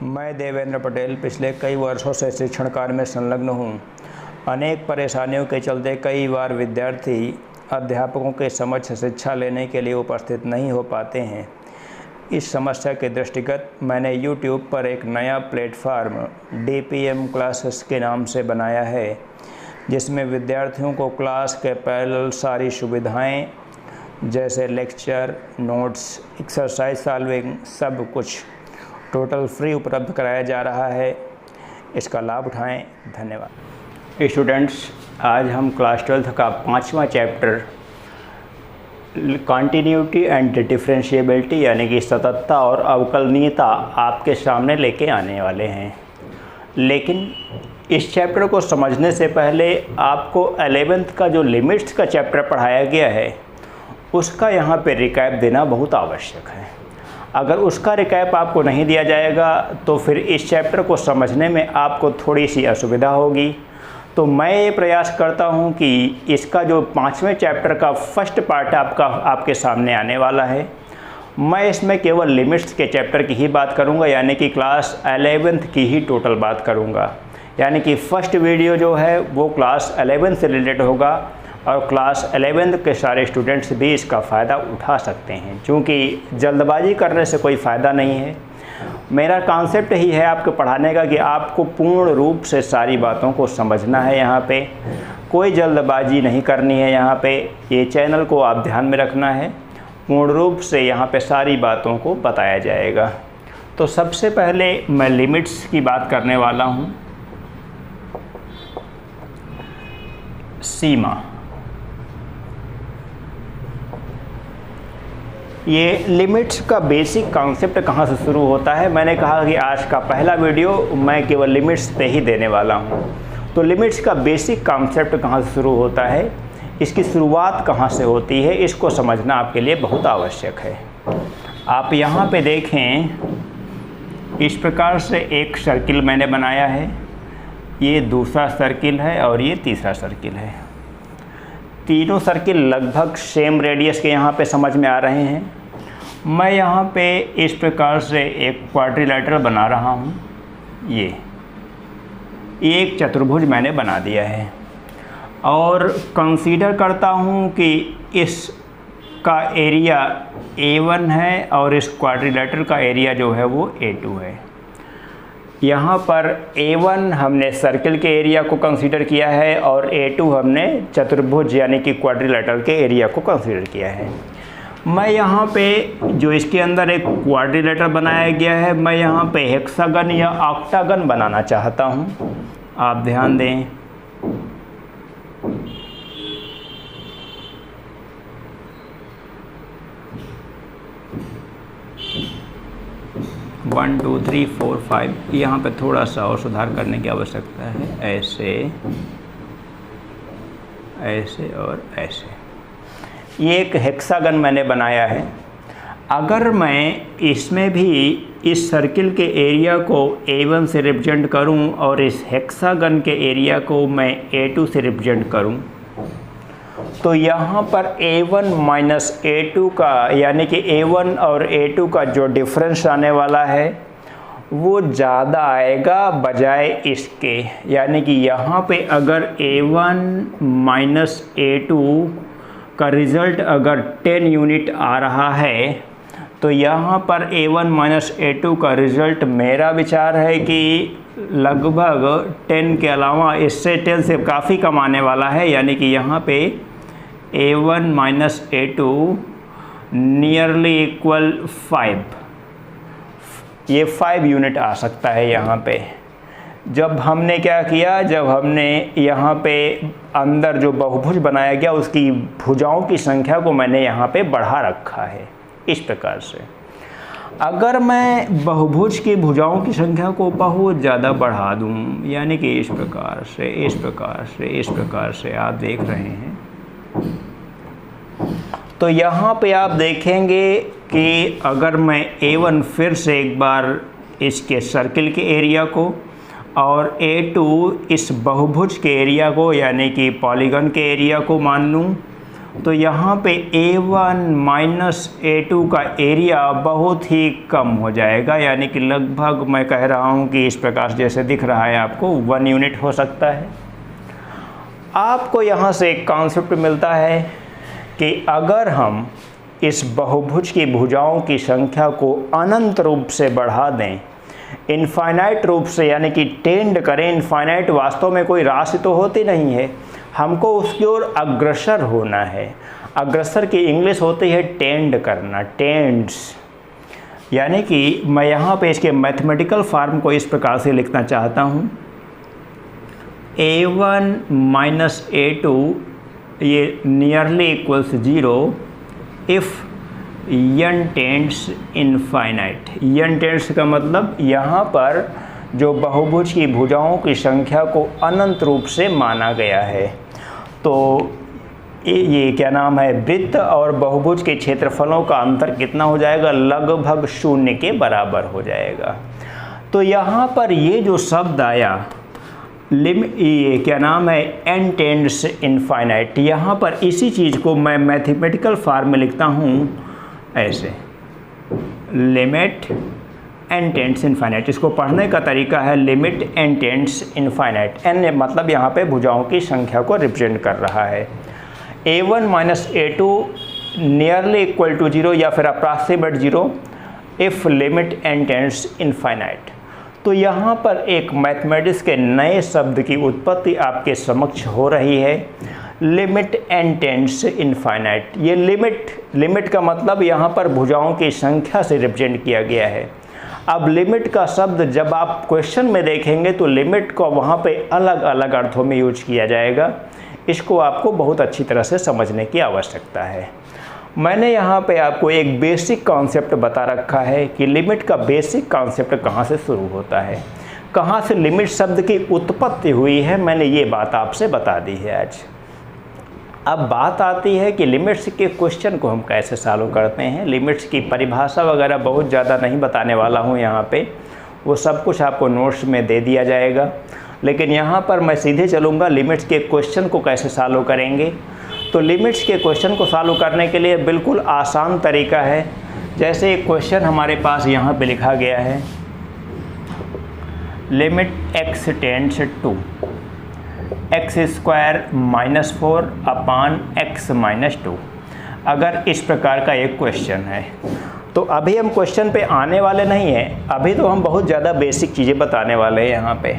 मैं देवेंद्र पटेल पिछले कई वर्षों से शिक्षण कार्य में संलग्न हूँ। अनेक परेशानियों के चलते कई बार विद्यार्थी अध्यापकों के समक्ष शिक्षा लेने के लिए उपस्थित नहीं हो पाते हैं। इस समस्या के दृष्टिगत मैंने YouTube पर एक नया प्लेटफार्म DPM क्लासेस के नाम से बनाया है, जिसमें विद्यार्थियों को क्लास के पैरेलल सारी सुविधाएं जैसे लेक्चर, नोट्स, एक्सरसाइज सॉल्विंग सब कुछ टोटल फ्री उपलब्ध कराया जा रहा है। इसका लाभ उठाएं। धन्यवाद। स्टूडेंट्स, आज हम क्लास 12 का 5वां चैप्टर कॉन्टिन्यूटी एंड डिफरेंशिएबिलिटी यानी कि सततता और अवकलनीयता आपके सामने लेके आने वाले हैं। लेकिन इस चैप्टर को समझने से पहले आपको 11th का जो लिमिट्स का चैप्टर पढ़ाया गया है उसका यहाँ पे रिकैप देना बहुत आवश्यक है। अगर उसका रिकैप आपको नहीं दिया जाएगा तो फिर इस चैप्टर को समझने में आपको थोड़ी सी असुविधा होगी। तो मैं ये प्रयास करता हूँ कि इसका जो 5वें चैप्टर का फर्स्ट पार्ट आपके सामने आने वाला है, मैं इसमें केवल लिमिट्स के चैप्टर की ही बात करूँगा, यानी कि क्लास 11th की ही टोटल बात करूँगा। यानी कि फर्स्ट वीडियो जो है वो क्लास 11 से रिलेटेड होगा और क्लास 11 के सारे स्टूडेंट्स भी इसका फ़ायदा उठा सकते हैं, क्योंकि जल्दबाजी करने से कोई फ़ायदा नहीं है। मेरा कॉन्सेप्ट ही है आपको पढ़ाने का कि आपको पूर्ण रूप से सारी बातों को समझना है। यहाँ पे कोई जल्दबाजी नहीं करनी है। यहाँ पे ये चैनल को आप ध्यान में रखना है। पूर्ण रूप से यहाँ पे सारी बातों को बताया जाएगा। तो सबसे पहले मैं लिमिट्स की बात करने वाला हूँ। सीमा, ये लिमिट्स का बेसिक कॉन्सेप्ट कहाँ से शुरू होता है। मैंने कहा कि आज का पहला वीडियो मैं केवल लिमिट्स पे ही देने वाला हूँ। तो लिमिट्स का बेसिक कॉन्सेप्ट कहाँ से शुरू होता है, इसकी शुरुआत कहाँ से होती है, इसको समझना आपके लिए बहुत आवश्यक है। आप यहाँ पे देखें, इस प्रकार से एक सर्किल मैंने बनाया है। ये दूसरा सर्किल है और ये तीसरा सर्किल है। तीनों सर्किल लगभग सेम रेडियस के यहाँ पे समझ में आ रहे हैं। मैं यहाँ पे इस प्रकार से एक क्वाड्रिलेटरल बना रहा हूँ। ये एक चतुर्भुज मैंने बना दिया है और कंसीडर करता हूँ कि इसका एरिया A1 है और इस क्वाड्रिलेटरल का एरिया जो है वो A2 है। यहाँ पर A1 हमने सर्किल के एरिया को कंसीडर किया है और A2 हमने चतुर्भुज यानी कि क्वाड्रिलेटरल के एरिया को कंसीडर किया है। मैं यहाँ पे जो इसके अंदर एक क्वाड्रिलेटरल बनाया गया है, मैं यहाँ पे हेक्सागन या ऑक्टागन बनाना चाहता हूँ। आप ध्यान दें, वन टू थ्री फोर 5। यहाँ पे थोड़ा सा और सुधार करने की आवश्यकता है। ऐसे, ऐसे और ऐसे। ये एक हेक्सागन मैंने बनाया है। अगर मैं इसमें भी इस सर्किल के एरिया को A1 से रिप्रेजेंट करूं और इस हेक्सागन के एरिया को मैं A2 से रिप्रेजेंट करूं, तो यहाँ पर A1 माइनस A2 का यानी कि A1 और A2 का जो डिफरेंस आने वाला है वो ज़्यादा आएगा बजाय इसके। यानी कि यहाँ पे अगर A1 माइनस A2 का रिज़ल्ट अगर 10 यूनिट आ रहा है, तो यहाँ पर A1 माइनस A2 का रिज़ल्ट मेरा विचार है कि लगभग 10 के अलावा इससे 10 से काफ़ी कम आने वाला है। यानी कि यहाँ पे A1 minus A2 nearly equal 5, ये 5 यूनिट आ सकता है यहाँ पे। जब हमने क्या किया, जब हमने यहाँ पे अंदर जो बहुभुज बनाया गया उसकी भुजाओं की संख्या को मैंने यहाँ पे बढ़ा रखा है इस प्रकार से। अगर मैं बहुभुज की भुजाओं की संख्या को बहुत ज़्यादा बढ़ा दूँ, यानी कि इस प्रकार से, इस प्रकार से, इस प्रकार से आप देख रहे हैं, तो यहाँ पे आप देखेंगे कि अगर मैं A1 फिर से एक बार इसके सर्किल के एरिया को और A2 इस बहुभुज के एरिया को यानी कि पॉलीगन के एरिया को मान लूँ, तो यहाँ पे A1 माइनस A2 का एरिया बहुत ही कम हो जाएगा, यानी कि लगभग मैं कह रहा हूँ कि इस प्रकार से जैसे दिख रहा है आपको 1 यूनिट हो सकता है। आपको यहाँ से एक कॉन्सेप्ट मिलता है कि अगर हम इस बहुभुज की भुजाओं की संख्या को अनंत रूप से बढ़ा दें, इनफाइनाइट रूप से, यानी कि टेंड करें, इनफाइनाइट वास्तव में कोई राशि तो होती नहीं है, हमको उसकी ओर अग्रसर होना है। अग्रसर की इंग्लिश होती है टेंड करना, टेंड्स। यानी कि मैं यहाँ पे इसके मैथमेटिकल फॉर्म को इस प्रकार से लिखना चाहता हूँ, A1 माइनस A2 ये nearly equals 0 if n tends infinite. n tends का मतलब यहाँ पर जो बहुभुज की भुजाओं की संख्या को अनंत रूप से माना गया है। तो ये क्या नाम है, वृत्त और बहुभुज के क्षेत्रफलों का अंतर कितना हो जाएगा, लगभग 0 के बराबर हो जाएगा। तो यहाँ पर ये जो शब्द आया ये क्या नाम है, n टेंड्स इनफाइनाइट, यहाँ पर इसी चीज़ को मैं मैथमेटिकल फॉर्म में लिखता हूँ ऐसे, लिमिट n टेंड्स इनफाइनाइट। इसको पढ़ने का तरीका है limit n tends infinite. n मतलब यहाँ पे भुजाओं की संख्या को रिप्रेजेंट कर रहा है। A1 minus A2 nearly equal to 0 या फिर approximate 0 if limit n tends infinite. तो यहाँ पर एक मैथमेटिक्स के नए शब्द की उत्पत्ति आपके समक्ष हो रही है, लिमिट n टेंड्स इनफाइनाइट। ये लिमिट का मतलब यहाँ पर भुजाओं की संख्या से रिप्रेजेंट किया गया है। अब लिमिट का शब्द जब आप क्वेश्चन में देखेंगे तो लिमिट को वहाँ पे अलग अलग अर्थों में यूज किया जाएगा। इसको आपको बहुत अच्छी तरह से समझने की आवश्यकता है। मैंने यहाँ पे आपको एक बेसिक कॉन्सेप्ट बता रखा है कि लिमिट का बेसिक कॉन्सेप्ट कहाँ से शुरू होता है, कहाँ से लिमिट शब्द की उत्पत्ति हुई है, मैंने ये बात आपसे बता दी है आज। अब बात आती है कि लिमिट्स के क्वेश्चन को हम कैसे सॉल्व करते हैं। लिमिट्स की परिभाषा वगैरह बहुत ज़्यादा नहीं बताने वाला हूँ यहाँ पे, वो सब कुछ आपको नोट्स में दे दिया जाएगा। लेकिन यहाँ पर मैं सीधे चलूँगा लिमिट्स के क्वेश्चन को कैसे सॉल्व करेंगे। तो लिमिट्स के क्वेश्चन को सॉल्व करने के लिए बिल्कुल आसान तरीका है। जैसे एक क्वेश्चन हमारे पास यहाँ पे लिखा गया है, limit x tends to x square minus 4 upon x minus 2। अगर इस प्रकार का एक क्वेश्चन है तो अभी हम क्वेश्चन पे आने वाले नहीं हैं, अभी तो हम बहुत ज़्यादा बेसिक चीज़ें बताने वाले हैं यहाँ पे।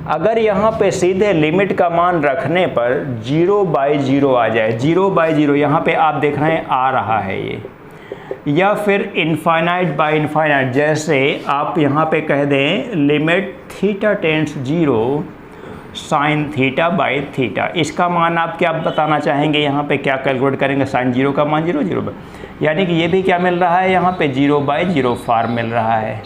अगर यहाँ पे सीधे लिमिट का मान रखने पर 0/0 आ जाए, 0/0 यहाँ पे आप देख रहे हैं आ रहा है ये, या फिर इनफाइनाइट बाय इनफाइनाइट, जैसे आप यहाँ पे कह दें limit theta tends 0 sine theta by theta. इसका मान आप क्या बताना चाहेंगे, यहाँ पे क्या कैलकुलेट करेंगे, साइन 0 का मान 0 यानी कि ये भी क्या मिल रहा है, यहाँ पे 0/0 फॉर्म मिल रहा है।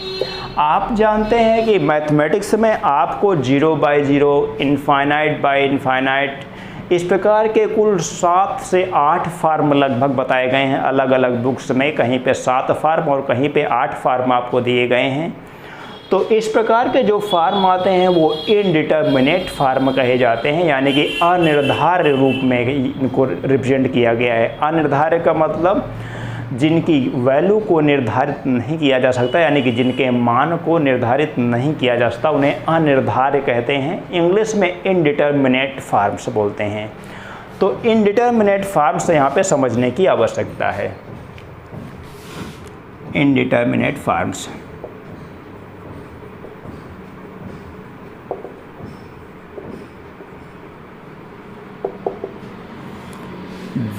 आप जानते हैं कि मैथमेटिक्स में आपको 0/0, इनफाइनाइट बाय इनफाइनाइट, इस प्रकार के कुल 7 से 8 फार्म लगभग बताए गए हैं अलग अलग बुक्स में। कहीं पे 7 फार्म और कहीं पे 8 फार्म आपको दिए गए हैं। तो इस प्रकार के जो फार्म आते हैं वो इनडिटर्मिनेट फार्म कहे जाते हैं, यानी कि अनिर्धार्य रूप में इनको रिप्रेजेंट किया गया है। अनिर्धार्य का मतलब जिनकी वैल्यू को निर्धारित नहीं किया जा सकता, यानी कि जिनके मान को निर्धारित नहीं किया जा सकता, उन्हें अनिर्धार्य कहते हैं। इंग्लिश में इनडिटर्मिनेट फार्म्स बोलते हैं। तो इनडिटर्मिनेट फार्म्स यहाँ पे समझने की आवश्यकता है। Indeterminate forms,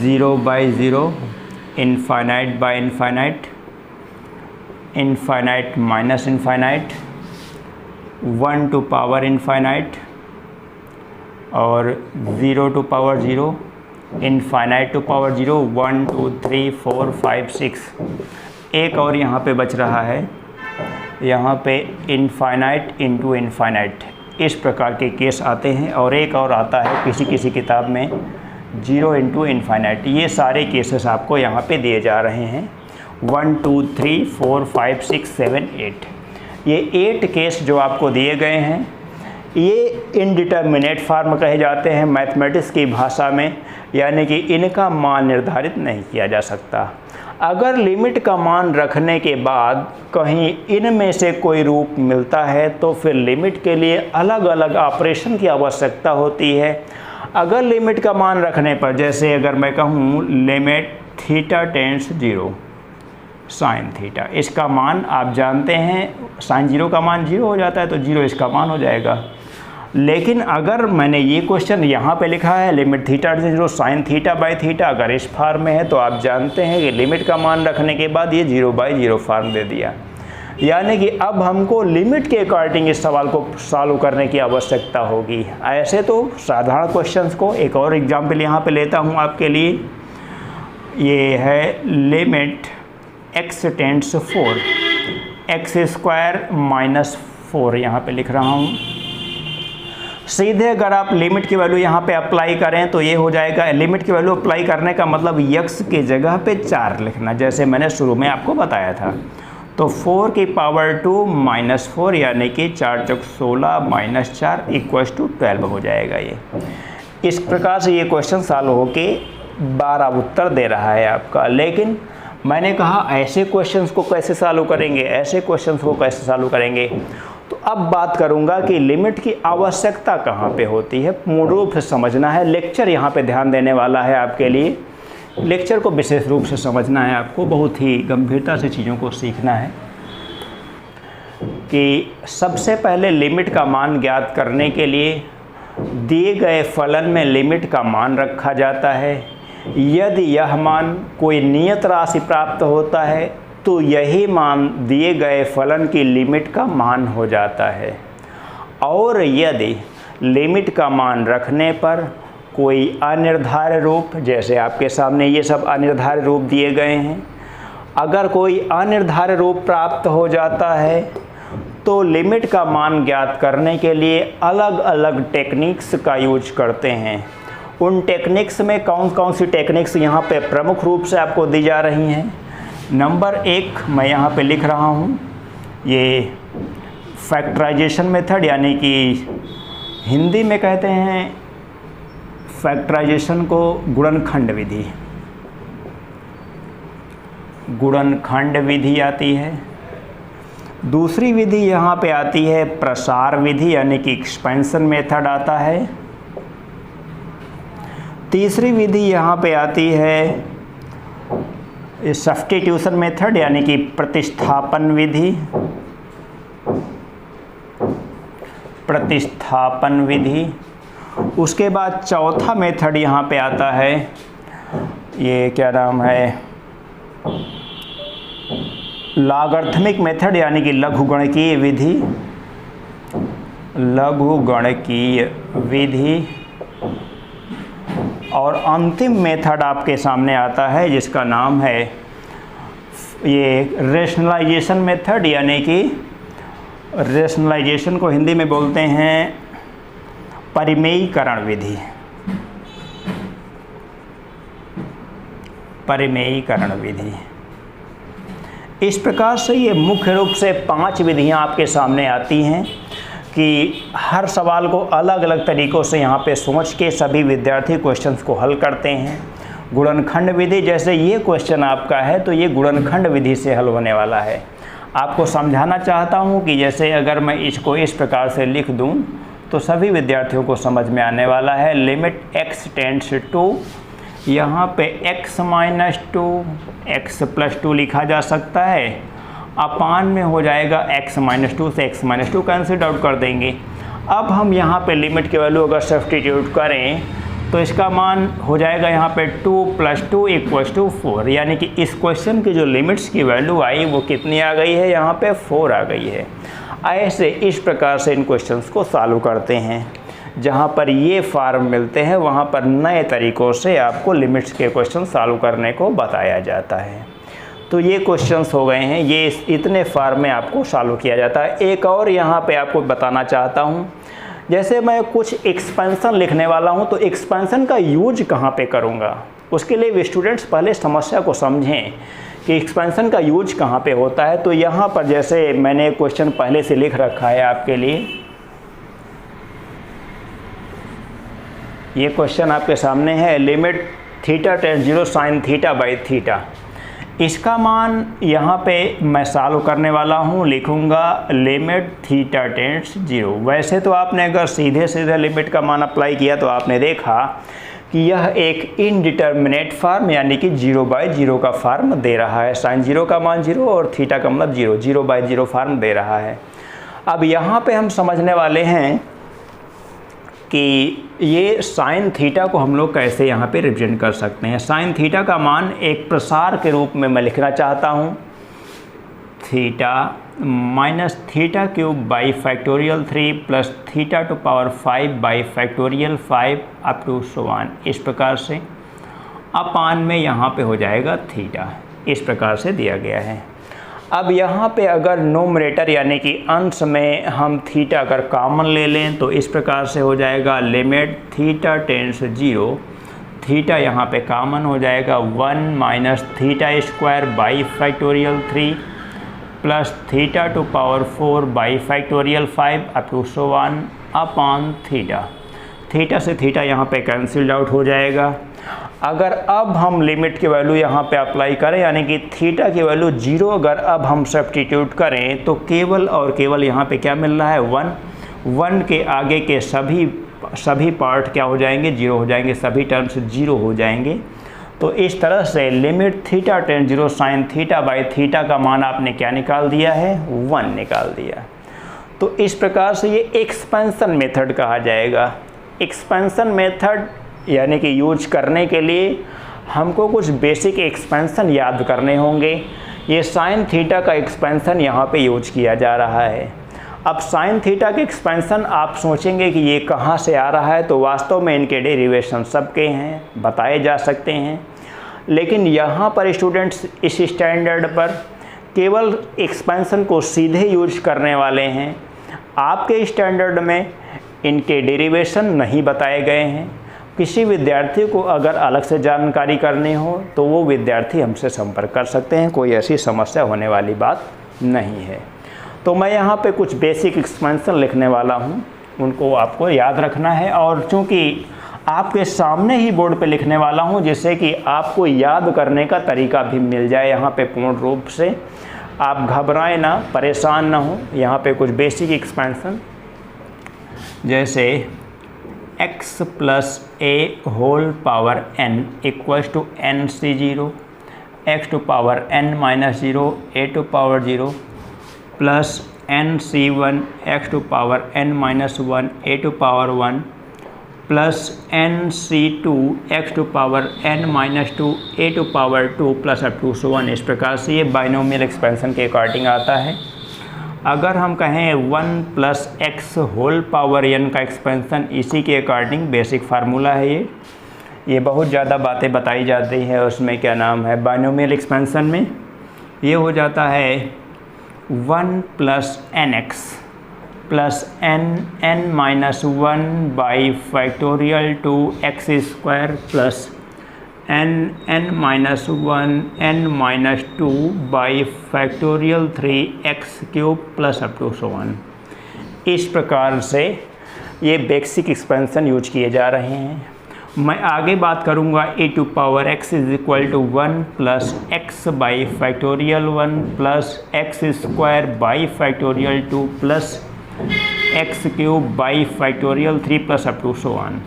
zero by zero, infinite by infinite, infinite minus infinite, 1 to power infinite और 0 to power 0, infinite to power 0, 1 2 3 4 5 6। एक और यहाँ पे बच रहा है, यहाँ पे इनफाइनाइट इंटू इनफाइनाइट, इस प्रकार के केस आते हैं। और एक और आता है किसी किसी किताब में 0 इंटू इनफाइनाइट। ये सारे केसेस आपको यहाँ पे दिए जा रहे हैं, 1 2 3 4 5 6 7 8। ये 8 केस जो आपको दिए गए हैं, ये इनडिटर्मिनेट फार्म कहे जाते हैं मैथमेटिक्स की भाषा में, यानी कि इनका मान निर्धारित नहीं किया जा सकता। अगर लिमिट का मान रखने के बाद कहीं इनमें से कोई रूप मिलता है तो फिर लिमिट के लिए अलग अलग ऑपरेशन की आवश्यकता होती है। अगर लिमिट का मान रखने पर, जैसे अगर मैं कहूँ limit theta tends 0 sine theta, इसका मान आप जानते हैं साइन 0 का मान 0 हो जाता है, तो 0 इसका मान हो जाएगा। लेकिन अगर मैंने ये क्वेश्चन यहाँ पे लिखा है लिमिट थीटा से 0 साइन थीटा बाई थीटा, अगर इस फार्म में है तो आप जानते हैं कि लिमिट का मान रखने के बाद ये 0/0 फार्म दे दिया। यानी कि अब हमको लिमिट के अकॉर्डिंग इस सवाल को सॉल्व करने की आवश्यकता होगी। ऐसे तो साधारण क्वेश्चंस को एक और एग्जाम्पल यहाँ पे लेता हूँ आपके लिए। ये है लिमिट x टेंड्स 4 x² - 4 यहाँ पे लिख रहा हूँ। सीधे अगर आप लिमिट की वैल्यू यहाँ पे अप्लाई करें तो ये हो जाएगा, लिमिट की वैल्यू अप्लाई करने का मतलब x की जगह पे 4 लिखना, जैसे मैंने शुरू में आपको बताया था। तो 4 की पावर 2 - 4 यानी कि 4 चौक 16 - 4 = 12 हो जाएगा। ये इस प्रकार से ये क्वेश्चन सॉल्व होके 12 उत्तर दे रहा है आपका। लेकिन मैंने कहा ऐसे क्वेश्चंस को कैसे सॉल्व करेंगे, ऐसे क्वेश्चंस को कैसे सॉल्व करेंगे। तो अब बात करूंगा कि लिमिट की आवश्यकता कहाँ पे होती है, पूर्ण रूप से समझना है। लेक्चर यहाँ पे ध्यान देने वाला है आपके लिए, लेक्चर को विशेष रूप से समझना है आपको, बहुत ही गंभीरता से चीज़ों को सीखना है। कि सबसे पहले लिमिट का मान ज्ञात करने के लिए दिए गए फलन में लिमिट का मान रखा जाता है। यदि यह मान कोई नियत राशि प्राप्त होता है तो यही मान दिए गए फलन की लिमिट का मान हो जाता है। और यदि लिमिट का मान रखने पर कोई अनिर्धारित रूप, जैसे आपके सामने ये सब अनिर्धारित रूप दिए गए हैं, अगर कोई अनिर्धारित रूप प्राप्त हो जाता है तो लिमिट का मान ज्ञात करने के लिए अलग अलग टेक्निक्स का यूज करते हैं। उन टेक्निक्स में कौन कौन सी टेक्निक्स यहाँ पे प्रमुख रूप से आपको दी जा रही हैं। नंबर 1 मैं यहाँ पे लिख रहा हूँ, ये फैक्टराइजेशन मेथड, यानी कि हिंदी में कहते हैं फैक्टराइजेशन को गुणनखंड विधि। गुणनखंड विधि आती है। दूसरी विधि यहाँ पे आती है प्रसार विधि, यानी कि एक्सपेंशन मेथड आता है। तीसरी विधि यहाँ पे आती है सब्स्टिट्यूशन मेथड, यानी कि प्रतिस्थापन विधि। प्रतिस्थापन विधि। उसके बाद चौथा मेथड यहाँ पे आता है, ये क्या नाम है, लॉगरिथमिक मेथड, यानी कि लघुगणकीय विधि। लघुगणकीय विधि। और अंतिम मेथड आपके सामने आता है जिसका नाम है ये रेशनलाइजेशन मेथड, यानी कि रेशनलाइजेशन को हिंदी में बोलते हैं परिमेयीकरण विधि। परिमेयीकरण विधि। इस प्रकार से ये मुख्य रूप से 5 विधियां आपके सामने आती हैं कि हर सवाल को अलग अलग तरीक़ों से यहाँ पे सोच के सभी विद्यार्थी क्वेश्चंस को हल करते हैं। गुणनखंड विधि, जैसे ये क्वेश्चन आपका है तो ये गुणनखंड विधि से हल होने वाला है। आपको समझाना चाहता हूँ कि जैसे अगर मैं इसको इस प्रकार से लिख दूँ तो सभी विद्यार्थियों को समझ में आने वाला है। लिमिट x टेंड्स टू, यहाँ पे x - 2 x + 2 लिखा जा सकता है, अपान में हो जाएगा x - 2 से x - 2 कैंसिल आउट कर देंगे। अब हम यहाँ पे लिमिट की वैल्यू अगर सब्स्टिट्यूट करें तो इसका मान हो जाएगा यहाँ पे 2 + 2 = 4, यानी कि इस क्वेश्चन की जो लिमिट्स की वैल्यू आई वो कितनी आ गई है, यहाँ पे 4 आ गई है। ऐसे इस प्रकार से इन क्वेश्चंस को सॉल्व करते हैं। जहाँ पर ये फार्म मिलते हैं वहाँ पर नए तरीक़ों से आपको लिमिट्स के क्वेश्चन सॉल्व करने को बताया जाता है। तो ये क्वेश्चंस हो गए हैं, ये इतने फार्म में आपको सॉल्व किया जाता है। एक और यहाँ पे आपको बताना चाहता हूँ, जैसे मैं कुछ एक्सपेंशन लिखने वाला हूँ तो एक्सपेंशन का यूज कहाँ पे करूँगा, उसके लिए स्टूडेंट्स पहले समस्या को समझें कि एक्सपेंशन का यूज कहाँ पे होता है। तो यहाँ पर जैसे मैंने क्वेश्चन पहले से लिख रखा है आपके लिए, ये क्वेश्चन आपके सामने है, limit theta tense 0 sine theta by theta. इसका मान यहाँ पे मैं सॉल्व करने वाला हूँ, लिखूँगा लिमिट थीटा टेंस 0। वैसे तो आपने अगर सीधे सीधे लिमिट का मान अप्लाई किया तो आपने देखा कि यह एक इनडिटर्मिनेट फार्म यानी कि 0/0 का फार्म दे रहा है। साइन 0 का मान 0 और थीटा का मतलब 0, 0/0 फार्म दे रहा है। अब यहाँ पे हम समझने वाले हैं कि ये साइन थीटा को हम लोग कैसे यहाँ पे रिप्रेजेंट कर सकते हैं। साइन थीटा का मान एक प्रसार के रूप में मैं लिखना चाहता हूँ, theta minus theta cube by factorial 3 plus theta to power 5 by factorial 5 up to so on. इस प्रकार से अपान में यहाँ पे हो जाएगा थीटा, इस प्रकार से दिया गया है। अब यहाँ पे अगर नोमरेटर यानी कि अंश में हम थीटा अगर कॉमन ले लें तो इस प्रकार से हो जाएगा लिमिट थीटा टेंस 0, थीटा यहाँ पे कॉमन हो जाएगा 1 minus theta square by factorial 3 plus theta to power 4 by factorial 5 up to so on upon theta. Theta से थीटा यहाँ पे कैंसिल्ड आउट हो जाएगा। अगर अब हम लिमिट की वैल्यू यहाँ पे अप्लाई करें यानी कि थीटा की वैल्यू 0 अगर अब हम सब्स्टिट्यूट करें तो केवल और केवल यहाँ पे क्या मिल रहा है 1 के आगे के सभी पार्ट क्या हो जाएंगे 0 हो जाएंगे, सभी टर्म्स 0 हो जाएंगे। तो इस तरह से limit theta tense 0 sine theta by theta का मान आपने क्या निकाल दिया है 1 निकाल दिया। तो इस प्रकार से ये एक्सपेंशन मेथड कहा जाएगा। एक्सपेंशन मेथड यानी कि यूज करने के लिए हमको कुछ बेसिक एक्सपेंशन याद करने होंगे। ये साइन थीटा का एक्सपेंशन यहाँ पे यूज किया जा रहा है। अब साइन थीटा के एक्सपेंशन आप सोचेंगे कि ये कहाँ से आ रहा है, तो वास्तव में इनके डेरिवेशन सबके हैं, बताए जा सकते हैं। लेकिन यहाँ पर स्टूडेंट्स इस स्टैंडर्ड पर केवल एक्सपेंशन को सीधे यूज करने वाले हैं। आपके स्टैंडर्ड में इनके डेरिवेशन नहीं बताए गए हैं। किसी विद्यार्थी को अगर अलग से जानकारी करनी हो तो वो विद्यार्थी हमसे संपर्क कर सकते हैं, कोई ऐसी समस्या होने वाली बात नहीं है। तो मैं यहाँ पे कुछ बेसिक एक्सपेंशन लिखने वाला हूँ, उनको आपको याद रखना है। और चूँकि आपके सामने ही बोर्ड पे लिखने वाला हूँ जिससे कि आपको याद करने का तरीका भी मिल जाए यहाँ पे पूर्ण रूप से, आप घबराएं ना, परेशान ना हो। यहाँ पे कुछ बेसिक एक्सपेंशन जैसे x plus a whole power n equals to n C 0, x to power n minus 0 a to power 0 plus n C 1 x to power n minus 1 a to power 1 plus n C 2 x to power n minus 2 a to power 2 plus up to so 1। इस प्रकार से ये binomial expansion के according आता है। अगर हम कहें 1 plus X whole power n का एक्सपेंशन, इसी के अकॉर्डिंग बेसिक फार्मूला है ये बहुत ज़्यादा बातें बताई जाती है उसमें, क्या नाम है बाइनोमियल एक्सपेंशन में। ये हो जाता है 1 plus n x plus n minus 1 by factorial 2 x square plus n minus 1 n minus 2 by factorial 3 x cube plus up to so 1। इस प्रकार से ये बेसिक एक्सपेंशन यूज किए जा रहे हैं। मैं आगे बात करूँगा e to power x is equal to 1 plus x by factorial 1 plus x square by factorial 2 plus x cube by factorial 3 plus up to so 1।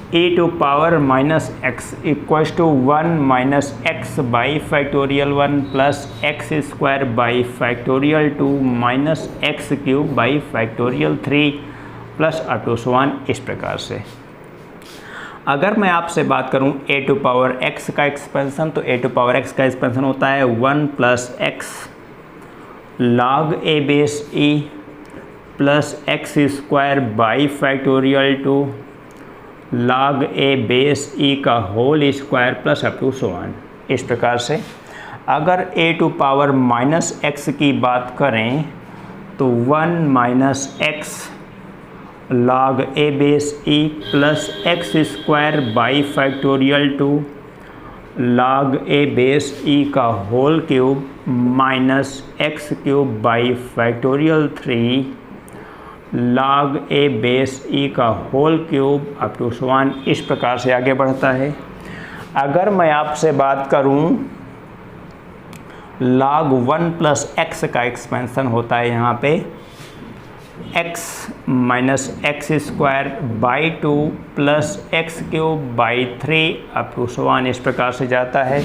e to power minus x equals to 1 minus x by factorial 1 plus x square by factorial 2 minus x cube by factorial 3 plus up to so 1। इस प्रकार से अगर मैं आपसे बात करूं a to power x का expansion, तो a टू पावर x का एक्सपेंशन होता है 1 plus x log a base e plus x square by factorial 2 log a base e का whole square plus up to so 1। इस प्रकार से अगर a to power minus x की बात करें तो 1 minus x log a base e plus x square by factorial 2 log a base e का whole cube minus x cube by factorial 3 log a base e का whole cube up to समान इस प्रकार से आगे बढ़ता है। अगर मैं आपसे बात करूं log 1 प्लस एक्स का एक्सपेंसन होता है यहाँ पे x minus X square by 2 plus x cube by 3 up to समान इस प्रकार से जाता है।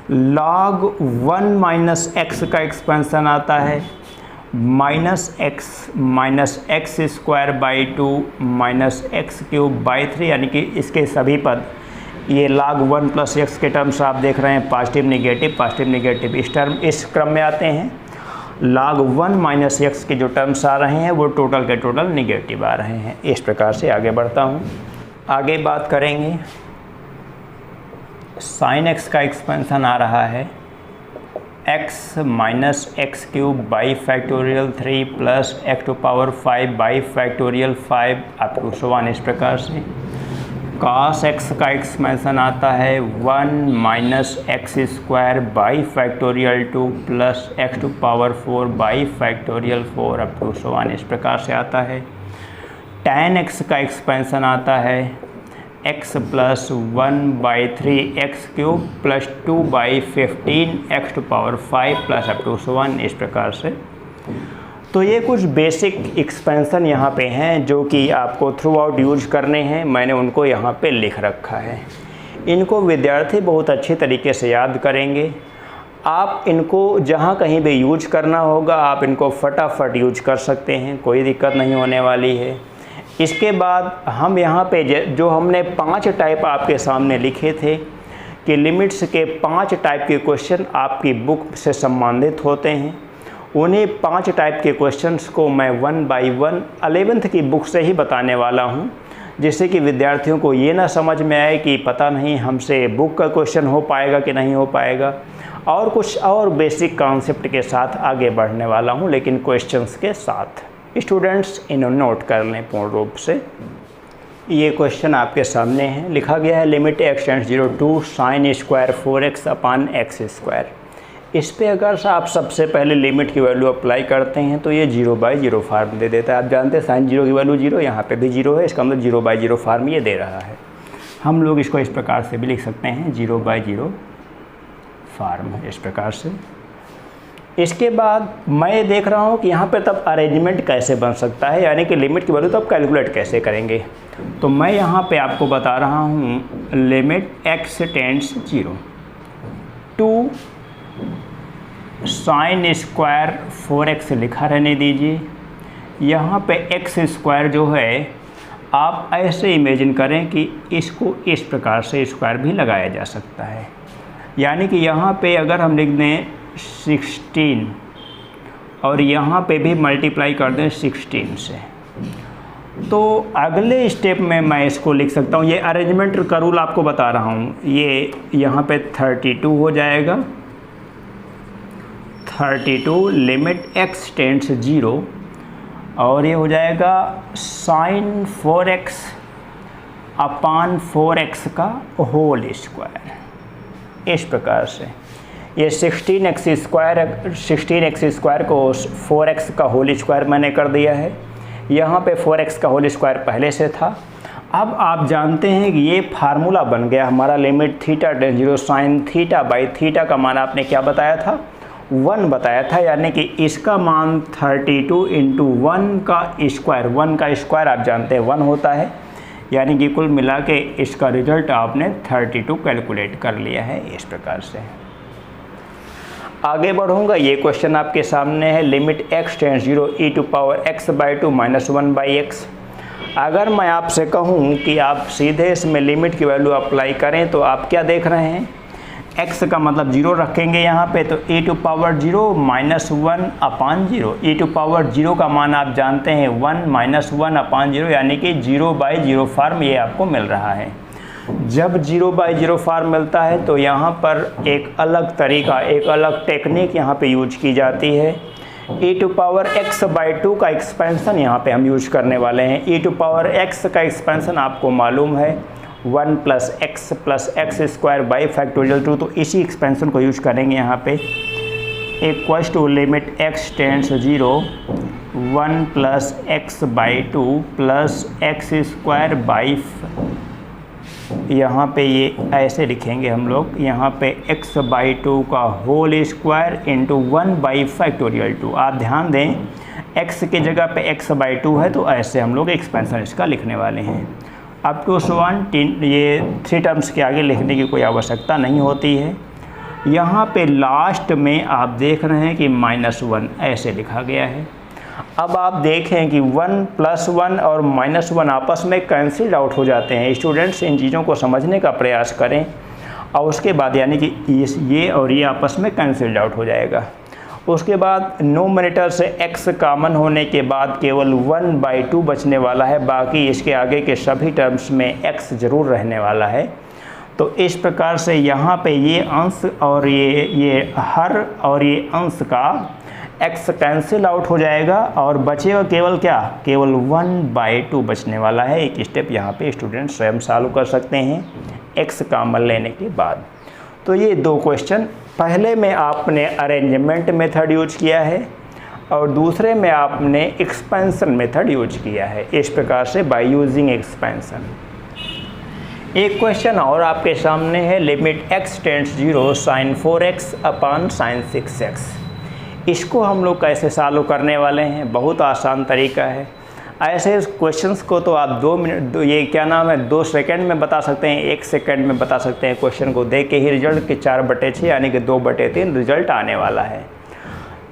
log 1 माइनस एक्स का एक्सपेंसन आता है minus X square by 2 minus x cube by 3, यानी कि इसके सभी पद ये log 1 प्लस एक्स के टर्म्स आप देख रहे हैं, पॉजिटिव नेगेटिव इस क्रम में आते हैं। log 1 माइनस एक्स के जो टर्म्स आ रहे हैं वो टोटल के टोटल निगेटिव आ रहे हैं। इस प्रकार से आगे बढ़ता हूँ। आगे बात करेंगे साइन एक्स का एक्सपेंसन आ रहा है x minus x cube by factorial 3 plus X to power 5 by factorial 5 up to समान इस प्रकार से। cos x का एक्सपेंसन आता है 1 minus X square by factorial 2 plus X to power 4 by factorial 4 up to समान इस प्रकार से आता है। tan x का एक्सपेंसन आता है x plus 1 by 3 x cube plus 2 by 15 X to power 5 plus up to समान इस प्रकार से। तो ये कुछ बेसिक एक्सपेंसन यहाँ पे हैं जो कि आपको थ्रू आउट यूज करने हैं, मैंने उनको यहाँ पे लिख रखा है। इनको विद्यार्थी बहुत अच्छे तरीके से याद करेंगे। आप इनको जहाँ कहीं भी यूज करना होगा आप इनको फटाफट यूज कर सकते हैं, कोई दिक्कत नहीं होने वाली है। इसके बाद हम यहाँ पे जो हमने 5 टाइप आपके सामने लिखे थे कि लिमिट्स के 5 टाइप के क्वेश्चन आपकी बुक से संबंधित होते हैं, उन्हीं 5 टाइप के क्वेश्चंस को मैं 1 बाई 1 11th की बुक से ही बताने वाला हूं, जिससे कि विद्यार्थियों को ये ना समझ में आए कि पता नहीं हमसे बुक का क्वेश्चन हो पाएगा कि नहीं हो पाएगा, और कुछ और बेसिक कॉन्सेप्ट के साथ आगे बढ़ने वाला हूं, लेकिन क्वेश्चंस के साथ। स्टूडेंट्स इन्हें नोट कर लें पूर्ण रूप से। ये क्वेश्चन आपके सामने है, लिखा गया है limit x tends 0 to sine square 4x upon X square. इस पे अगर आप सबसे पहले लिमिट की वैल्यू अप्लाई करते हैं तो ये 0/0 फार्म दे देता है। आप जानते हैं साइन 0 की वैल्यू 0, यहाँ पे भी 0 है, इसका मतलब 0/0 फार्म ये दे रहा है। हम लोग इसको इस प्रकार से भी लिख सकते हैं 0/0 फार्म इस प्रकार से। इसके बाद मैं देख रहा हूँ कि यहाँ पे तब अरेंजमेंट कैसे बन सकता है, यानी कि लिमिट की वैल्यू तब कैलकुलेट कैसे करेंगे। तो मैं यहाँ पे आपको बता रहा हूँ limit x tends 0 to sine square 4x लिखा रहने दीजिए। यहाँ पे एक्स स्क्वायर जो है आप ऐसे इमेजिन करें कि इसको इस प्रकार से स्क्वायर भी लगाया जा सकता है, यानी कि यहाँ पे अगर हम लिख दें 16 और यहाँ पे भी मल्टीप्लाई कर दें 16 से, तो अगले स्टेप में मैं इसको लिख सकता हूँ। ये अरेंजमेंट का रूल आपको बता रहा हूँ। ये यहाँ पे 32 हो जाएगा, 32 लिमिट x टेंड्स 0, और ये हो जाएगा साइन 4x अपान 4x का होल स्क्वायर इस प्रकार से। ये 16x स्क्वायर को 4x का होल स्क्वायर मैंने कर दिया है। यहाँ पे 4x का होल स्क्वायर पहले से था। अब आप जानते हैं कि ये फार्मूला बन गया हमारा limit theta tends 0 sine theta by theta का मान आपने क्या बताया था, 1 बताया था, यानी कि इसका मान 32 इंटू 1 का स्क्वायर, 1 का स्क्वायर आप जानते हैं 1 होता है, यानी कि कुल मिला के इसका रिजल्ट आपने 32 कैलकुलेट कर लिया है इस प्रकार से। आगे बढ़ूंगा। ये क्वेश्चन आपके सामने है limit x tends 0 e to power x/2 minus 1/x। अगर मैं आपसे कहूँ कि आप सीधे इसमें लिमिट की वैल्यू अप्लाई करें तो आप क्या देख रहे हैं, x का मतलब 0 रखेंगे यहाँ पे, तो e to power 0 minus 1 upon 0। e to power 0 का मान आप जानते हैं 1 माइनस 1 अपान 0, यानी कि 0/0 फार्म ये आपको मिल रहा है। जब 0/0 फार्म मिलता है तो यहाँ पर एक अलग तरीका, एक अलग टेक्निक यहाँ पे यूज की जाती है। e टू पावर x/2 का एक्सपेंसन यहाँ पे हम यूज करने वाले हैं। e टू पावर x का एक्सपेंसन आपको मालूम है 1 plus x square by factorial 2, तो इसी एक्सपेंसन को यूज करेंगे यहाँ पे। Equals to limit x tends 0 1 plus x by 2 plus x square by, यहाँ पे ये ऐसे लिखेंगे हम लोग, यहाँ पे x बाई 2 का whole square into 1 by factorial 2। आप ध्यान दें x की जगह पे x बाई 2 है, तो ऐसे हम लोग एक्सपेंशन इसका लिखने वाले हैं। अप टू 1 ये 3 टर्म्स के आगे लिखने की कोई आवश्यकता नहीं होती है। यहाँ पे लास्ट में आप देख रहे हैं कि -1 ऐसे लिखा गया है। अब आप देखें कि 1 + 1 और -1 आपस में कैंसिल आउट हो जाते हैं। स्टूडेंट्स इन चीज़ों को समझने का प्रयास करें और उसके बाद यानी कि ये और ये आपस में कैंसिल आउट हो जाएगा। उसके बाद नोमिनेटर से x कॉमन होने के बाद केवल 1/2 बचने वाला है, बाकी इसके आगे के सभी टर्म्स में x ज़रूर रहने वाला है। तो इस प्रकार से यहाँ पे ये अंश और ये हर और ये अंश का x कैंसिल आउट हो जाएगा और बचेगा केवल क्या, केवल 1/2 बचने वाला है। एक स्टेप यहाँ पे स्टूडेंट स्वयं सॉल्व कर सकते हैं x कॉमन लेने के बाद। तो ये 2 क्वेश्चन, पहले में आपने अरेंजमेंट मेथड यूज किया है और दूसरे में आपने एक्सपेंशन मेथड यूज किया है। इस प्रकार से बाय यूजिंग एक्सपेंशन। एक क्वेश्चन और आपके सामने है, limit x tends 0 sin 4x upon sin 6x। इसको हम लोग कैसे सॉल्व करने वाले हैं, बहुत आसान तरीका है। ऐसे क्वेश्चंस को तो आप 2 सेकंड में बता सकते हैं, 1 सेकंड में बता सकते हैं। क्वेश्चन को देख के ही रिजल्ट के 4/6 यानी कि 2/3 रिजल्ट आने वाला है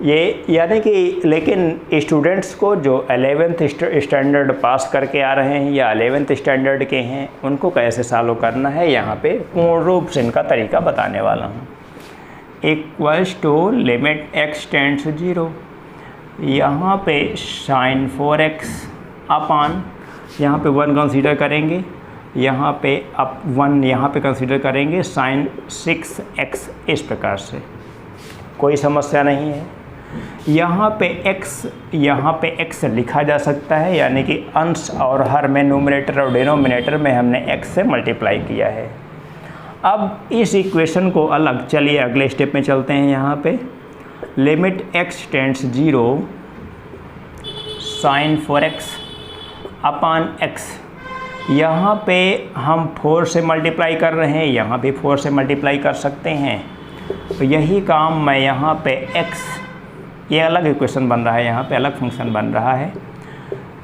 ये, यानी कि। लेकिन स्टूडेंट्स को जो 11th स्टैंडर्ड पास करके आ रहे हैं या 11th स्टैंडर्ड के हैं, उनको कैसे सॉल्व करना है यहाँ पे पूर्ण रूप से इनका तरीका बताने वाला हूँ। Equals to limit x tends 0, यहाँ पे sin 4x अपॉन, यहाँ पे 1 कंसीडर करेंगे, यहाँ पे अब 1 यहाँ पे कंसीडर करेंगे sin 6x। इस प्रकार से कोई समस्या नहीं है। यहाँ पे x लिखा जा सकता है, यानी कि अंश और हर में न्यूमरेटर और डिनोमिनेटर में हमने x से मल्टीप्लाई किया है। अब इस इक्वेशन को अलग, चलिए अगले स्टेप में चलते हैं। यहाँ पे limit x tends 0 sin 4x upon x, यहाँ पे हम 4 से मल्टीप्लाई कर रहे हैं, यहाँ भी 4 से मल्टीप्लाई कर सकते हैं। तो यही काम मैं यहाँ पे x, ये अलग इक्वेशन बन रहा है, यहाँ पे अलग फंक्शन बन रहा है।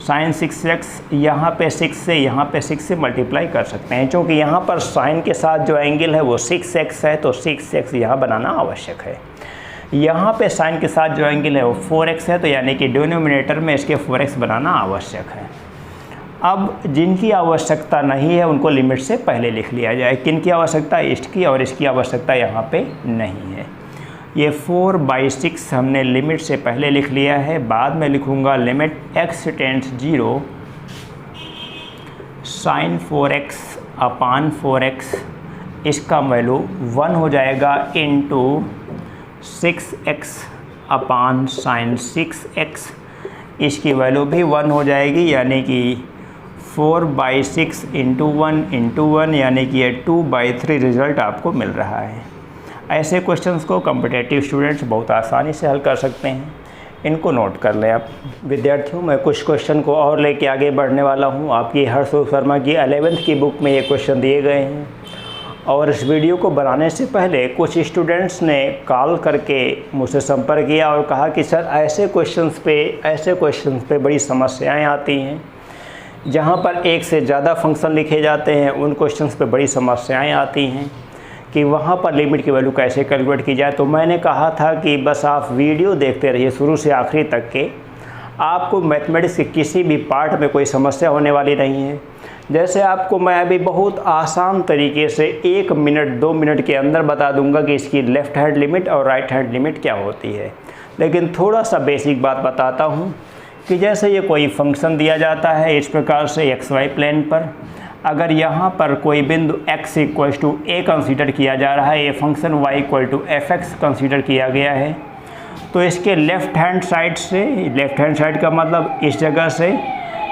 sin 6x यहाँ पे 6 से मल्टीप्लाई कर सकते हैं, क्योंकि यहाँ पर sin के साथ जो एंगल है वो 6x है, तो 6x यहाँ बनाना आवश्यक है। यहाँ पे sin के साथ जो एंगल है वो 4x है, तो यानी कि डिनोमिनेटर में इसके 4x बनाना आवश्यक है। अब जिनकी आवश्यकता नहीं है उनको लिमिट से पहले लिख लिया जाए। किनकी आवश्यकता है, इसकी, और इसकी आवश्यकता यहाँ पे नहीं है। ये 4/6 हमने लिमिट से पहले लिख लिया है। बाद में लिखूँगा limit x tends 0 sin 4x upon 4x, इसका वैल्यू 1 हो जाएगा into 6x upon sin 6x, इसकी वैल्यू भी 1 हो जाएगी, यानी कि 4/6 इंटू 1 यानी कि ये 2/3 रिज़ल्ट आपको मिल रहा है। ऐसे क्वेश्चंस को कॉम्पिटिटिव स्टूडेंट्स बहुत आसानी से हल कर सकते हैं, इनको नोट कर लें आप। विद्यार्थियों, मैं कुछ क्वेश्चन को और लेके आगे बढ़ने वाला हूँ। आपकी हर्ष शर्मा की 11th की बुक में ये क्वेश्चन दिए गए हैं, और इस वीडियो को बनाने से पहले कुछ स्टूडेंट्स ने कॉल करके मुझसे संपर्क किया और कहा कि सर ऐसे क्वेश्चंस पे बड़ी समस्याएं आती हैं, जहां पर एक से ज़्यादा फंक्शन लिखे जाते हैं, उन क्वेश्चंस पे बड़ी समस्याएं आती हैं कि वहाँ पर लिमिट की वैल्यू कैसे कैलकुलेट की जाए। तो मैंने कहा था कि बस आप वीडियो देखते रहिए शुरू से आखिरी तक के, आपको मैथमेटिक्स के किसी भी पार्ट में कोई समस्या होने वाली नहीं है। जैसे आपको मैं अभी बहुत आसान तरीके से 1 मिनट 2 मिनट के अंदर बता दूंगा कि इसकी लेफ़्ट हैंड लिमिट और राइट हैंड लिमिट क्या होती है, लेकिन थोड़ा सा बेसिक बात बताता हूँ कि जैसे ये कोई फंक्शन दिया जाता है इस प्रकार से xy प्लेन पर, अगर यहाँ पर कोई बिंदु x = a कंसीडर किया जा रहा है, ये फंक्शन y = fx कंसीडर किया गया है, तो इसके लेफ़्ट हैंड साइड से, लेफ़्ट हैंड साइड का मतलब इस जगह से,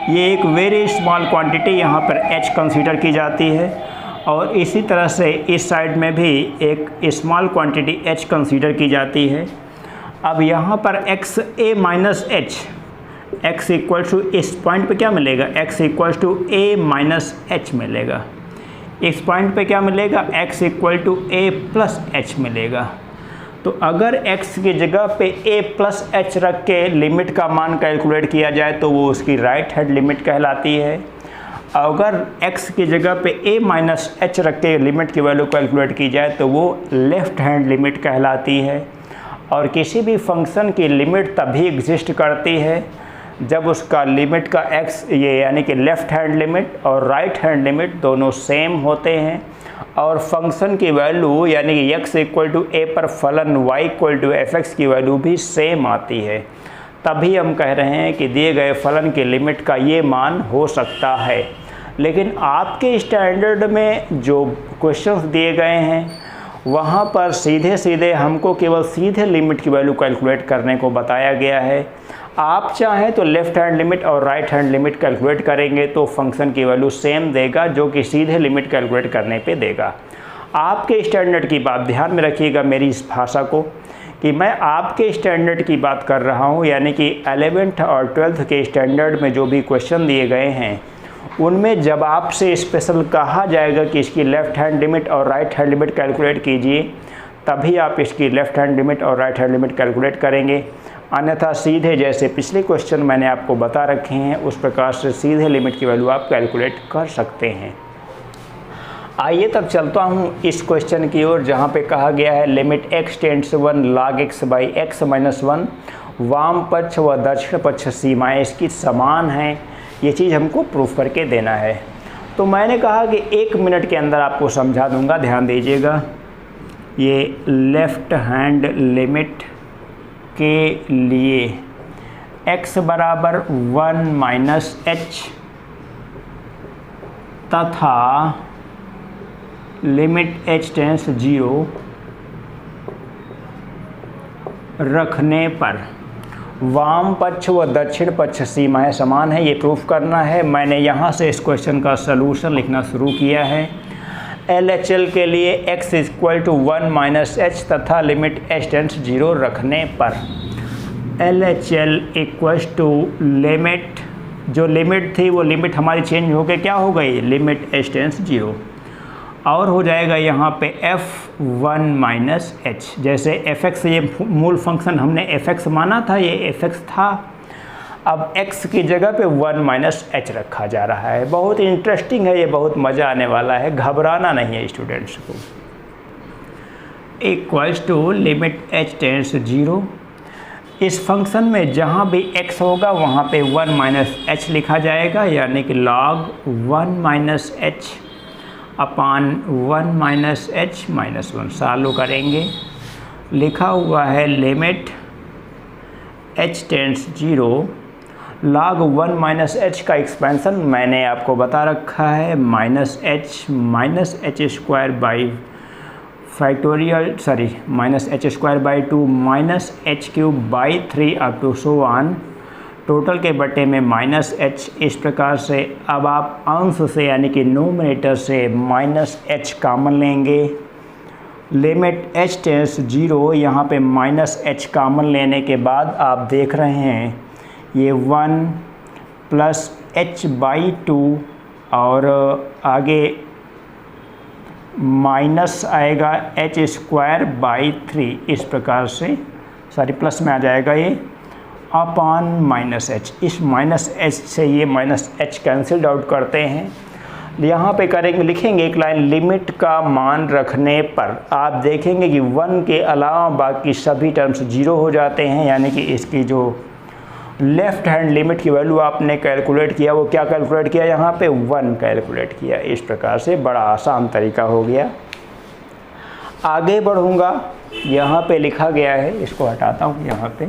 ये एक वेरी स्मॉल क्वांटिटी यहाँ पर h कंसीडर की जाती है, और इसी तरह से इस साइड में भी एक स्मॉल क्वांटिटी h कंसीडर की जाती है। अब यहाँ पर x a minus h, x equal to इस पॉइंट पे क्या मिलेगा, x equal to a minus h मिलेगा। इस पॉइंट पे क्या मिलेगा, x equal to a plus h मिलेगा। तो अगर x की जगह पे a प्लस एच रख के लिमिट का मान कैलकुलेट किया जाए तो वो उसकी राइट हैंड लिमिट कहलाती है। अगर x की जगह पे a माइनस एच रख के लिमिट की वैल्यू कैलकुलेट की जाए तो वो लेफ़्ट हैंड लिमिट कहलाती है। और किसी भी फंक्शन की लिमिट तभी एग्जिस्ट करती है जब उसका लिमिट का x ये यानी कि लेफ़्ट हैंड लिमिट और राइट हैंड लिमिट दोनों सेम होते हैं और फंक्शन की वैल्यू यानी कि x इक्वल टू ए पर फलन y equal to f x की वैल्यू भी सेम आती है। तभी हम कह रहे हैं कि दिए गए फलन की लिमिट का ये मान हो सकता है। लेकिन आपके स्टैंडर्ड में जो क्वेश्चंस दिए गए हैं वहाँ पर सीधे सीधे हमको केवल सीधे लिमिट की वैल्यू कैलकुलेट करने को बताया गया है। आप चाहें तो लेफ़्ट हैंड लिमिट और राइट हैंड लिमिट कैलकुलेट करेंगे तो फंक्शन की वैल्यू सेम देगा जो कि सीधे लिमिट कैलकुलेट करने पे देगा। आपके स्टैंडर्ड की बात ध्यान में रखिएगा मेरी इस भाषा को कि मैं आपके स्टैंडर्ड की बात कर रहा हूँ, यानी कि 11th और 12th के स्टैंडर्ड में जो भी क्वेश्चन दिए गए हैं उनमें जब आपसे स्पेशल कहा जाएगा कि इसकी लेफ़्ट हैंड लिमिट और राइट हैंड लिमिट कैलकुलेट कीजिए तभी आप इसकी लेफ़्ट हैंड लिमिट और राइट हैंड लिमिट कैलकुलेट करेंगे। अन्यथा सीधे जैसे पिछले क्वेश्चन मैंने आपको बता रखे हैं उस प्रकार से सीधे लिमिट की वैल्यू आप कैलकुलेट कर सकते हैं। आइए तब चलता हूँ इस क्वेश्चन की ओर जहाँ पे कहा गया है limit x tends 1 log x by x minus 1, वाम पक्ष व दक्षिण पक्ष सीमाएँ इसकी समान हैं। ये चीज़ हमको प्रूफ करके देना है। तो मैंने कहा कि 1 मिनट के अंदर आपको समझा दूँगा, ध्यान दीजिएगा। ये लेफ़्ट हैंड लिमिट के लिए x बराबर 1 माइनस एच तथा लिमिट h टेंस 0 रखने पर वाम पक्ष व दक्षिण पक्ष सीमाएं समान है, ये प्रूफ करना है। मैंने यहाँ से इस क्वेश्चन का सलूशन लिखना शुरू किया है। LHL के लिए x equal to 1 minus h तथा लिमिट h टेंस 0 रखने पर LHL इक्वल टू लिमिट, जो लिमिट थी वो लिमिट हमारी चेंज होकर क्या हो गई, लिमिट h टेंस 0 और हो जाएगा यहाँ पे f1 माइनस एच। जैसे fx ये मूल फंक्शन हमने fx माना था, ये fx था, अब x की जगह पे 1 माइनस एच रखा जा रहा है। बहुत इंटरेस्टिंग है ये, बहुत मज़ा आने वाला है, घबराना नहीं है स्टूडेंट्स को। Equals to limit h tends 0। इस फंक्शन में जहाँ भी x होगा वहाँ पे 1 माइनस एच लिखा जाएगा, यानी कि log 1 minus h upon 1 minus h minus 1 solve करेंगे। लिखा हुआ है limit h tends 0 log 1 minus h का एक्सपेंशन मैंने आपको बता रखा है minus h square by factorial minus h square by 2 minus h cube by 3 up to so on, total के बटे में माइनस एच। इस प्रकार से अब आप अंश से यानी कि नोमिनेटर से माइनस एच कॉमन लेंगे। लिमिट h टेंस 0, यहाँ पे माइनस एच कॉमन लेने के बाद आप देख रहे हैं ये 1 प्लस एच बाई 2 और आगे माइनस आएगा एच स्क्वायर बाई 3, इस प्रकार से प्लस में आ जाएगा ये अपॉन माइनस एच। इस माइनस एच से ये माइनस एच कैंसिल्ड आउट करते हैं। यहाँ पे करेंगे, लिखेंगे एक लाइन, लिमिट का मान रखने पर आप देखेंगे कि 1 के अलावा बाकी सभी टर्म्स 0 हो जाते हैं, यानी कि इसकी जो लेफ़्ट हैंड लिमिट की वैल्यू आपने कैलकुलेट किया वो क्या कैलकुलेट किया, यहाँ पे 1 कैलकुलेट किया। इस प्रकार से बड़ा आसान तरीका हो गया। आगे बढ़ूँगा, यहाँ पे लिखा गया है, इसको हटाता हूँ यहाँ पे,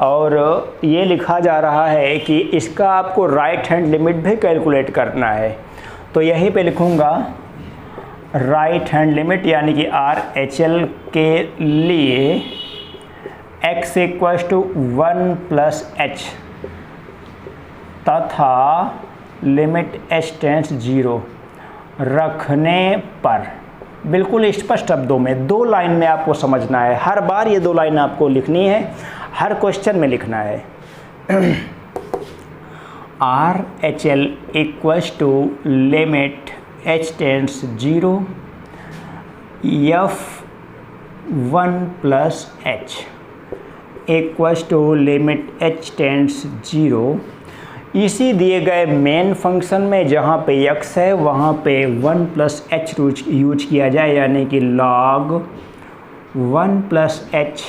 और ये लिखा जा रहा है कि इसका आपको राइट हैंड लिमिट भी कैलकुलेट करना है। तो यहीं पे लिखूँगा राइट हैंड लिमिट, यानी कि RHL के लिए x equals to 1 plus h तथा लिमिट h टेंस 0 रखने पर बिल्कुल स्पष्ट शब्दों में 2 लाइन में आपको समझना है, हर बार ये 2 लाइन आपको लिखनी है, हर क्वेश्चन में लिखना है। RHL equals to limit h tends 0 F1 plus h equals to limit h tends 0। इसी दिए गए मेन फंक्शन में जहाँ पे x है वहाँ पे 1 प्लस h यूज किया जाए, यानी कि log 1 प्लस h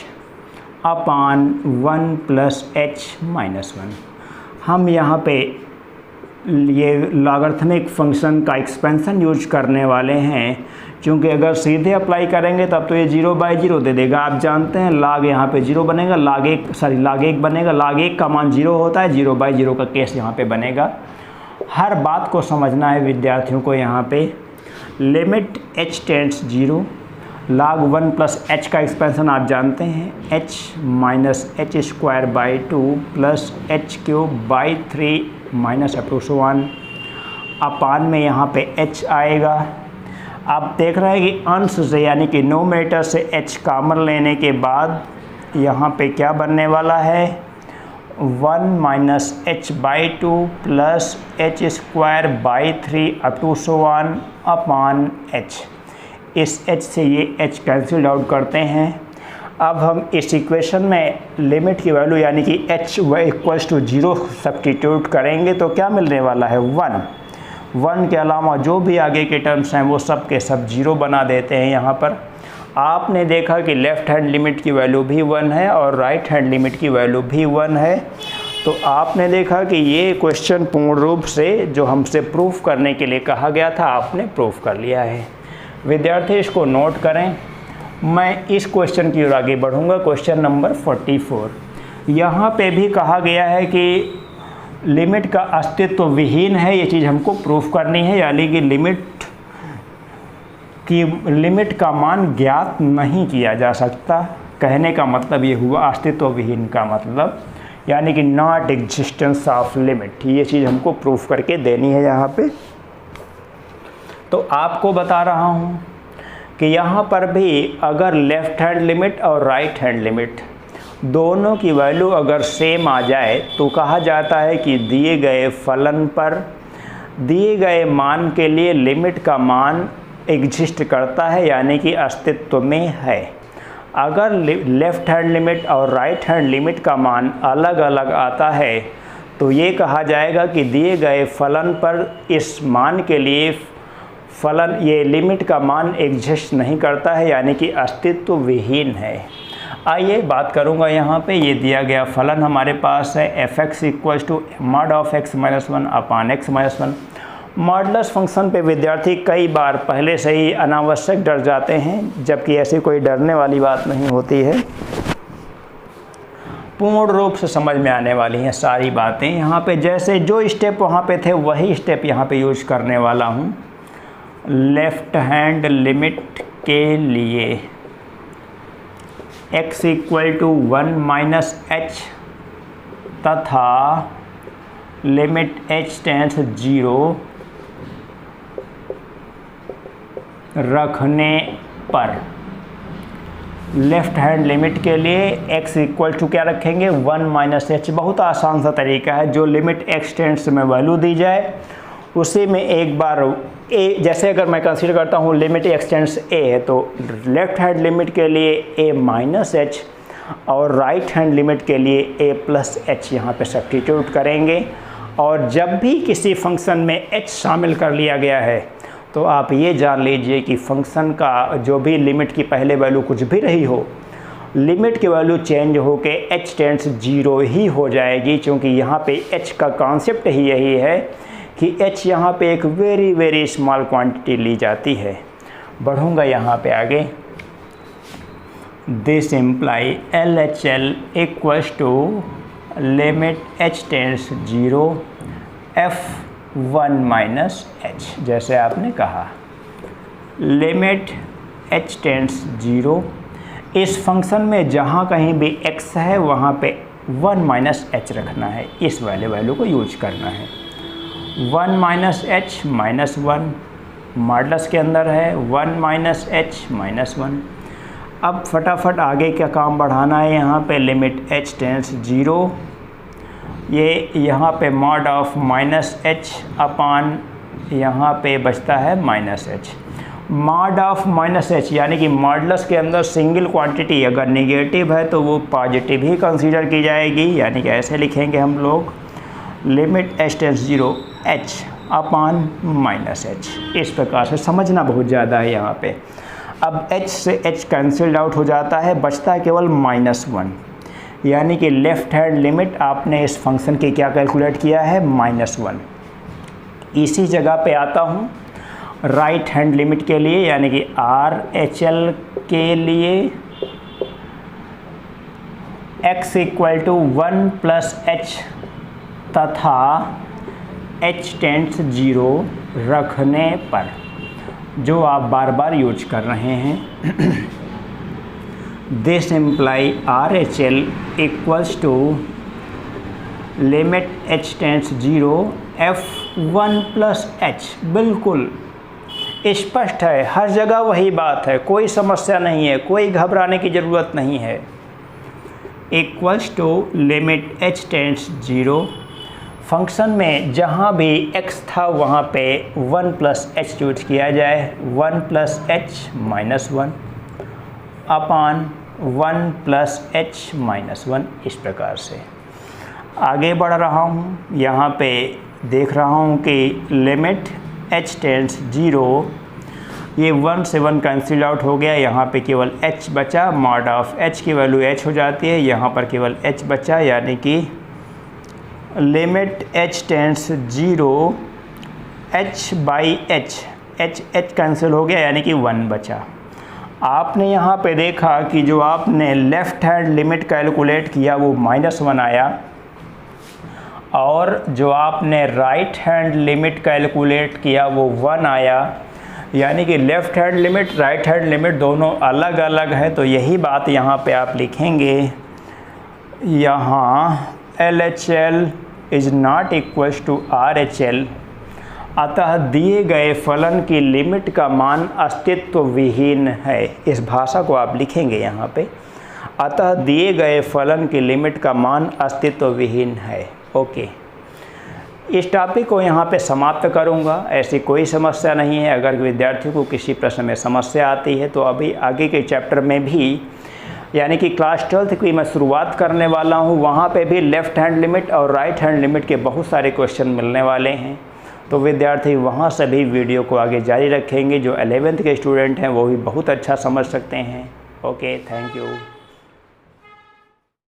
अपान 1 प्लस h माइनस 1। हम यहाँ पे ये लॉगरिथमिक फंक्शन का एक्सपेंशन यूज करने वाले हैं, क्योंकि अगर सीधे अप्लाई करेंगे तब तो ये 0/0 दे देगा। आप जानते हैं log यहाँ पे 0 बनेगा, log 1 बनेगा, log 1 का मान 0 होता है, 0/0 का केस यहाँ पे बनेगा। हर बात को समझना है विद्यार्थियों को। यहाँ पे limit h tends 0 log 1 plus h का एक्सपेंशन आप जानते हैं, h minus h square by 2 plus h cube by 3 minus up to 1 upon में यहाँ पे h आएगा। आप देख रहे हैं कि अंश से यानी कि न्यूमरेटर से h कॉमन लेने के बाद यहाँ पे क्या बनने वाला है, 1 minus h by 2 plus h square by 3 up to 1 upon h। इस h से ये h कैंसिल आउट करते हैं। अब हम इस इक्वेशन में लिमिट की वैल्यू यानी कि h इक्वल्स टू 0 सब्स्टिट्यूट करेंगे तो क्या मिलने वाला है, 1 के अलावा जो भी आगे के टर्म्स हैं वो सब के सब 0 बना देते हैं। यहाँ पर आपने देखा कि लेफ़्ट हैंड लिमिट की वैल्यू भी 1 है और राइट हैंड लिमिट की वैल्यू भी 1 है। तो आपने देखा कि ये क्वेश्चन पूर्ण रूप से जो हमसे प्रूफ करने के लिए कहा गया था आपने प्रूफ कर लिया है। विद्यार्थी इसको नोट करें। मैं इस क्वेश्चन की ओर आगे बढ़ूँगा, क्वेश्चन नंबर 44। यहाँ पे भी कहा गया है कि लिमिट का अस्तित्व विहीन है, ये चीज़ हमको प्रूफ करनी है, यानी कि लिमिट का मान ज्ञात नहीं किया जा सकता। कहने का मतलब ये हुआ अस्तित्व विहीन का मतलब यानी कि नॉट एग्जिस्टेंस ऑफ लिमिट। ये चीज़ हमको प्रूफ करके देनी है यहाँ पे। तो आपको बता रहा हूँ कि यहाँ पर भी अगर लेफ़्ट हैंड लिमिट और राइट हैंड लिमिट दोनों की वैल्यू अगर सेम आ जाए तो कहा जाता है कि दिए गए फलन पर दिए गए मान के लिए लिमिट का मान एग्जिस्ट करता है, यानी कि अस्तित्व में है। अगर लेफ़्ट हैंड लिमिट और राइट हैंड लिमिट का मान अलग अलग आता है तो ये कहा जाएगा कि दिए गए फलन पर इस मान के लिए फलन ये लिमिट का मान एग्जिस्ट नहीं करता है, यानी कि अस्तित्व विहीन है। आइए बात करूंगा यहाँ पे। ये दिया गया फलन हमारे पास है f(x) equals to mod of x minus 1 upon x minus 1। Modulus function पे विद्यार्थी कई बार पहले से ही अनावश्यक डर जाते हैं, जबकि ऐसी कोई डरने वाली बात नहीं होती है। पूर्ण रूप से समझ में आने वाली हैं सारी बातें। यहाँ पे जैसे जो स्टेप वहाँ पे थे वही स्टेप यहाँ पे यूज करने वाला हूँ। लेफ़्ट हैंड लिमिट के लिए x equal to 1 minus h तथा लिमिट h टेंड्स 0 रखने पर लेफ़्ट हैंड लिमिट के लिए x इक्वल टू क्या रखेंगे, 1 माइनस h। बहुत आसान सा तरीका है, जो लिमिट x टेंड्स में वैल्यू दी जाए उसी में एक बार a, जैसे अगर मैं कंसीडर करता हूँ लिमिट x टेंड्स a है तो लेफ़्ट हैंड लिमिट के लिए a माइनस h और राइट हैंड लिमिट के लिए a प्लस h यहाँ पे सब्स्टिट्यूट करेंगे। और जब भी किसी फंक्शन में h शामिल कर लिया गया है तो आप ये जान लीजिए कि फंक्शन का जो भी लिमिट की पहले वैल्यू कुछ भी रही हो, लिमिट की वैल्यू चेंज होके h टेंड्स 0 ही हो जाएगी, क्योंकि यहाँ पे h का कॉन्सेप्ट ही यही है कि h यहाँ पे एक वेरी स्मॉल क्वांटिटी ली जाती है। बढ़ूँगा यहाँ पे आगे। This imply LHL equals to limit h tends 0 F1 minus h। जैसे आपने कहा लिमिट h टेंड्स 0, इस फंक्शन में जहाँ कहीं भी x है वहाँ पे 1 माइनस h रखना है, इस वाले वैल्यू को यूज करना है। 1 माइनस h माइनस 1 मॉडुलस के अंदर है 1 माइनस एच माइनस 1। अब फटाफट आगे क्या काम बढ़ाना है, यहाँ पे लिमिट h टेंस 0, ये यहाँ पे मॉड ऑफ माइनस एच अपान यहाँ पे बचता है minus H. Mod of minus H यानी कि मॉडुलस के अंदर सिंगल क्वांटिटी अगर नेगेटिव है तो वो पॉजिटिव ही कंसीडर की जाएगी, यानी कि ऐसे लिखेंगे हम लोग limit h tends 0 h upon minus h. इस प्रकार से समझना बहुत ज़्यादा है यहाँ पे। अब h से h कैंसिल्ड आउट हो जाता है, बचता है केवल -1, यानी कि लेफ़्ट हैंड लिमिट आपने इस फंक्शन की क्या कैलकुलेट किया है, -1। इसी जगह पे आता हूँ राइट हैंड लिमिट के लिए, यानी कि RHL के लिए x equal to 1 plus h तथा h टेंस 0 रखने पर, जो आप बार बार यूज कर रहे हैं। This imply RHL equals to limit h tends 0 f1 plus h। बिल्कुल स्पष्ट है, हर जगह वही बात है, कोई समस्या नहीं है, कोई घबराने की ज़रूरत नहीं है। Equals to limit h tends 0, function में जहाँ भी x था वहाँ पे 1 प्लस h यूज किया जाए, 1 प्लस h माइनस 1 अपान 1 प्लस h माइनस 1। इस प्रकार से आगे बढ़ रहा हूँ, यहाँ पे देख रहा हूँ कि लिमिट h टेंस 0, ये 1 से 1 कैंसिल आउट हो गया, यहाँ पे केवल h बचा, मॉड ऑफ h की वैल्यू h हो जाती है, यहाँ पर केवल h बचा, यानी कि limit h tends 0 h by h, h cancel हो गया, यानी कि 1 बचा। आपने यहाँ पे देखा कि जो आपने लेफ़्ट हैंड लिमिट कैलकुलेट किया वो -1 आया, और जो आपने राइट हैंड लिमिट कैलकुलेट किया वो 1 आया, यानी कि left hand limit right hand limit दोनों अलग अलग है। तो यही बात यहाँ पे आप लिखेंगे, यहाँ LHL is not equals to RHL, अतः दिए गए फलन की लिमिट का मान अस्तित्व विहीन है। इस भाषा को आप लिखेंगे यहाँ पे, अतः दिए गए फलन की लिमिट का मान अस्तित्व विहीन है। ओके, इस टॉपिक को यहाँ पे समाप्त करूँगा। ऐसी कोई समस्या नहीं है। अगर विद्यार्थियों को किसी प्रश्न में समस्या आती है तो अभी आगे के चैप्टर में भी, यानी कि क्लास 12th की मैं शुरुआत करने वाला हूँ, वहाँ पे भी लेफ़्ट हैंड लिमिट और राइट हैंड लिमिट के बहुत सारे क्वेश्चन मिलने वाले हैं। तो विद्यार्थी वहाँ से भी वीडियो को आगे जारी रखेंगे। जो 11th के स्टूडेंट हैं वो भी बहुत अच्छा समझ सकते हैं। Okay, thank you.